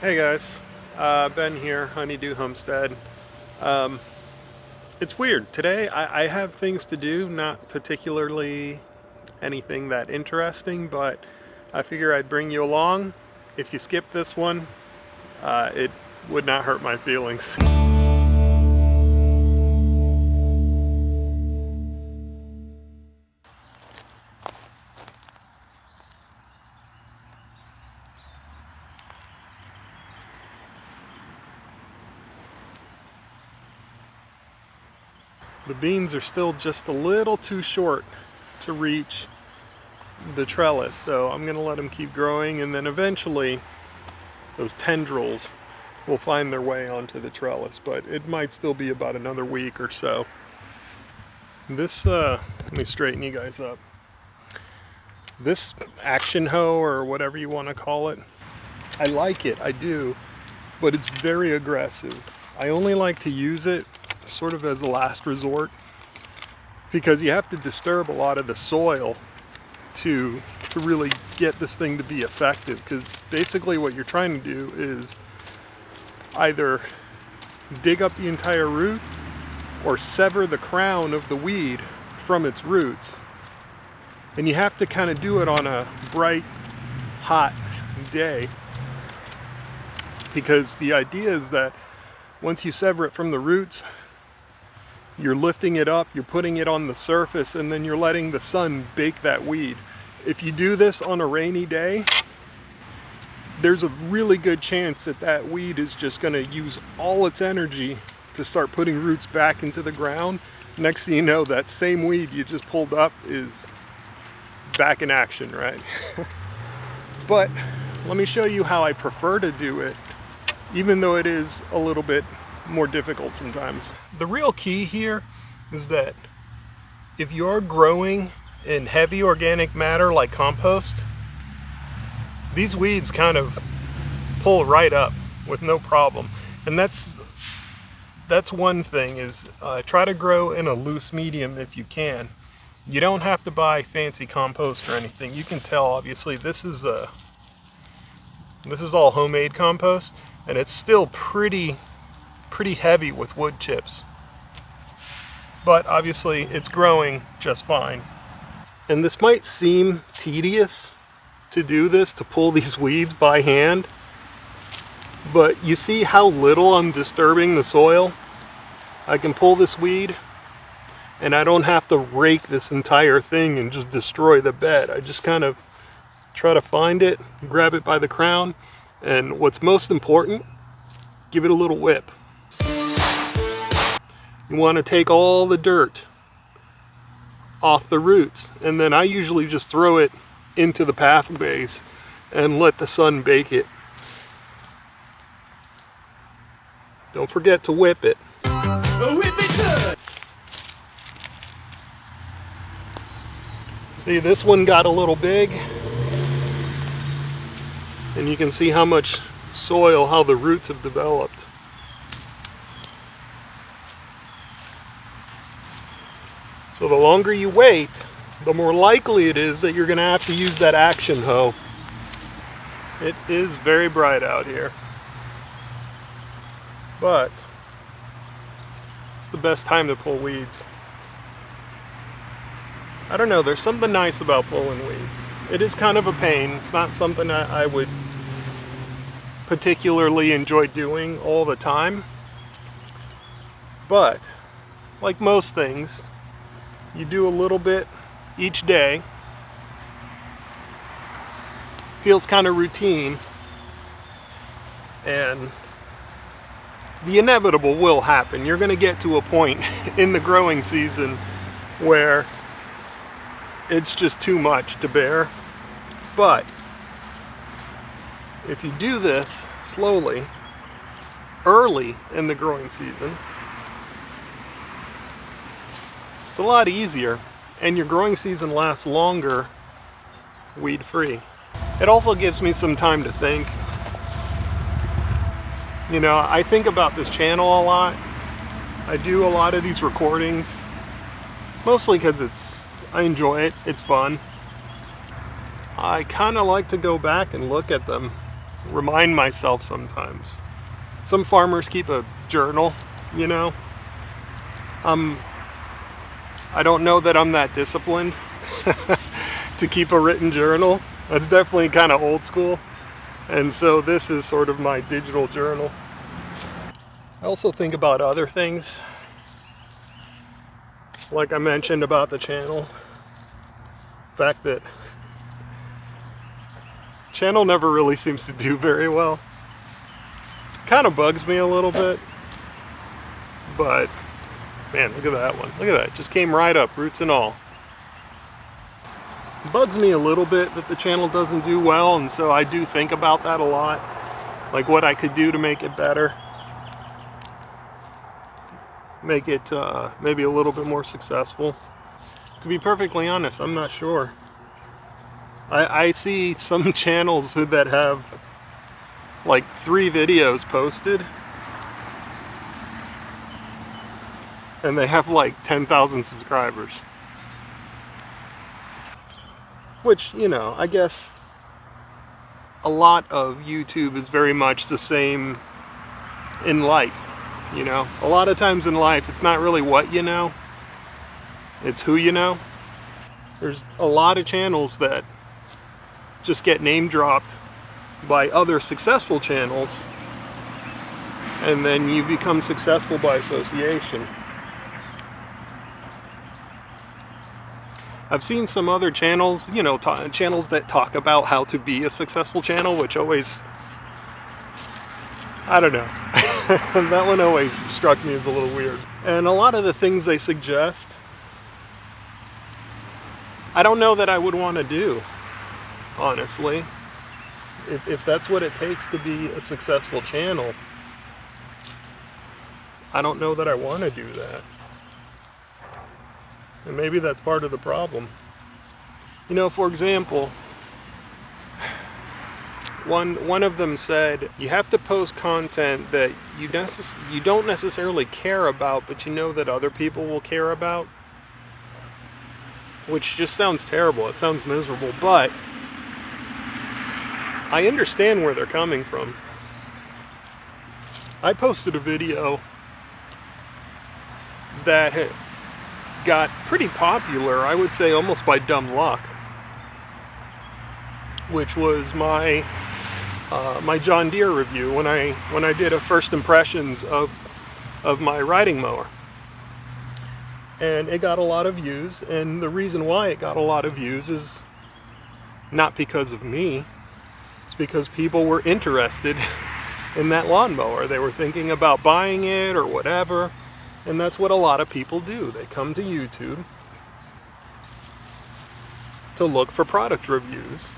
Hey guys, Ben here, Honeydew Homestead. Um, it's weird. Today I have things to do, not particularly anything that interesting, but I figure I'd bring you along. If you skip this one, it would not hurt my feelings. The beans are still just a little too short to reach the trellis, so I'm gonna let them keep growing, and then eventually those tendrils will find their way onto the trellis, but it might still be about another week or so. This, let me straighten you guys up. This action hoe, or whatever you want to call it, I like it, I do, but it's very aggressive. I only like to use it sort of as a last resort because you have to disturb a lot of the soil to really get this thing to be effective, because basically what you're trying to do is either dig up the entire root or sever the crown of the weed from its roots. And you have to kind of do it on a bright, hot day, because the idea is that once you sever it from the roots, you're lifting it up, you're putting it on the surface, and then you're letting the sun bake that weed. If you do this on a rainy day, there's a really good chance that that weed is just going to use all its energy to start putting roots back into the ground. Next thing you know, that same weed you just pulled up is back in action, right? But let me show you how I prefer to do it, even though it is a little bit more difficult sometimes. The real key here is that if you're growing in heavy organic matter like compost, these weeds kind of pull right up with no problem. And that's one thing, is try to grow in a loose medium if you can. You don't have to buy fancy compost or anything. You can tell, obviously, this is all homemade compost, and it's still pretty heavy with wood chips. But obviously it's growing just fine. And this might seem tedious to do this, to pull these weeds by hand, but you see how little I'm disturbing the soil? I can pull this weed and I don't have to rake this entire thing and just destroy the bed. I just kind of try to find it, grab it by the crown, and what's most important, give it a little whip. You want to take all the dirt off the roots, and then I usually just throw it into the pathways and let the sun bake it. Don't forget to whip it. Whip it good! See, this one got a little big, and you can see how much soil, how the roots have developed. So the longer you wait, the more likely it is that you're going to have to use that action hoe. It is very bright out here, but it's the best time to pull weeds. I don't know, there's something nice about pulling weeds. It is kind of a pain. It's not something I would particularly enjoy doing all the time, but like most things, you do a little bit each day. Feels kind of routine, and the inevitable will happen. You're going to get to a point in the growing season where it's just too much to bear. But if you do this slowly, early in the growing season, it's a lot easier, and your growing season lasts longer weed-free. It also gives me some time to think. You know, I think about this channel a lot. I do a lot of these recordings, mostly because I enjoy it, it's fun. I kind of like to go back and look at them remind myself sometimes. Some farmers keep a journal, you know. I don't know that I'm that disciplined to keep a written journal. That's definitely kind of old school. And so this is sort of my digital journal. I also think about other things. Like I mentioned about the channel. The fact that channel never really seems to do very well. Kind of bugs me a little bit. But man, look at that one. Look at that. Just came right up, roots and all. Bugs me a little bit that the channel doesn't do well, and so I do think about that a lot. Like what I could do to make it better. Make it maybe a little bit more successful. To be perfectly honest, I'm not sure. I see some channels that have like 3 videos posted and they have like 10,000 subscribers. Which, you know, I guess a lot of YouTube is very much the same in life, you know? A lot of times in life, it's not really what you know, it's who you know. There's a lot of channels that just get name dropped by other successful channels, and then you become successful by association. I've seen some other channels, you know, channels that talk about how to be a successful channel, which always, I don't know. That one always struck me as a little weird. And a lot of the things they suggest, I don't know that I would want to do, honestly. If that's what it takes to be a successful channel, I don't know that I want to do that. And maybe that's part of the problem. You know, for example, one of them said, you have to post content that you don't necessarily care about, but you know that other people will care about. Which just sounds terrible. It sounds miserable, but I understand where they're coming from. I posted a video that got pretty popular, I would say almost by dumb luck, which was my my John Deere review when I did a first impressions of my riding mower. And it got a lot of views, and the reason why it got a lot of views is not because of me. It's because people were interested in that lawnmower. They were thinking about buying it or whatever. And that's what a lot of people do. They come to YouTube to look for product reviews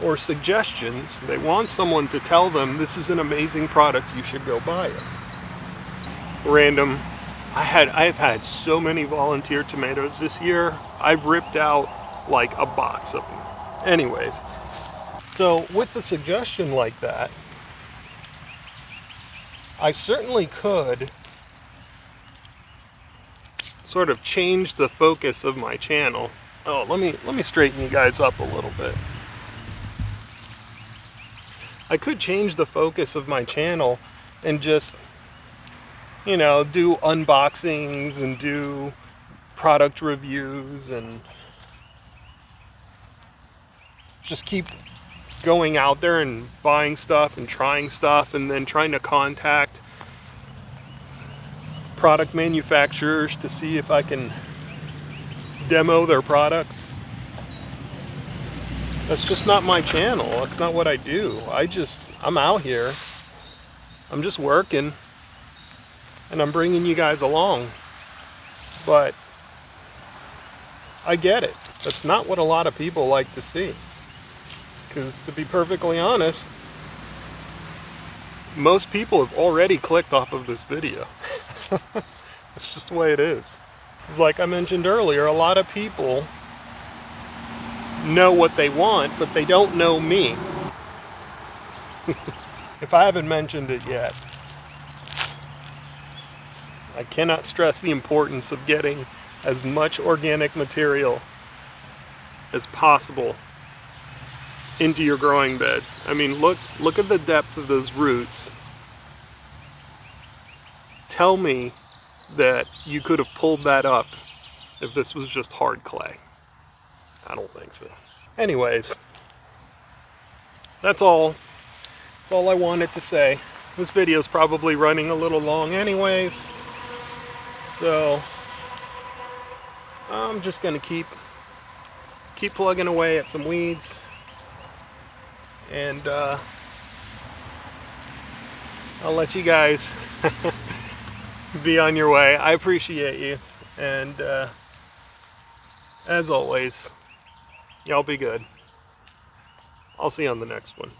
or suggestions. They want someone to tell them this is an amazing product, you should go buy it. Random. I've had so many volunteer tomatoes this year. I've ripped out like a box of them. Anyways, so with a suggestion like that, I certainly could sort of change the focus of my channel. Oh, let me straighten you guys up a little bit. I could change the focus of my channel and just, you know, do unboxings and do product reviews and just keep going out there and buying stuff and trying stuff and then trying to contact product manufacturers to see if I can demo their products. That's just not my channel. That's not what I do. I'm out here. I'm just working and I'm bringing you guys along. But I get it. That's not what a lot of people like to see. Because to be perfectly honest, most people have already clicked off of this video. That's just the way it is. Like I mentioned earlier, a lot of people know what they want, but they don't know me. If I haven't mentioned it yet, I cannot stress the importance of getting as much organic material as possible into your growing beds. I mean, look at the depth of those roots. Tell me that you could have pulled that up if this was just hard clay. I don't think so. Anyways, that's all. That's all I wanted to say. This video's probably running a little long anyways, so I'm just gonna keep plugging away at some weeds, and I'll let you guys be on your way. I appreciate you, and as always, y'all be good. I'll see you on the next one.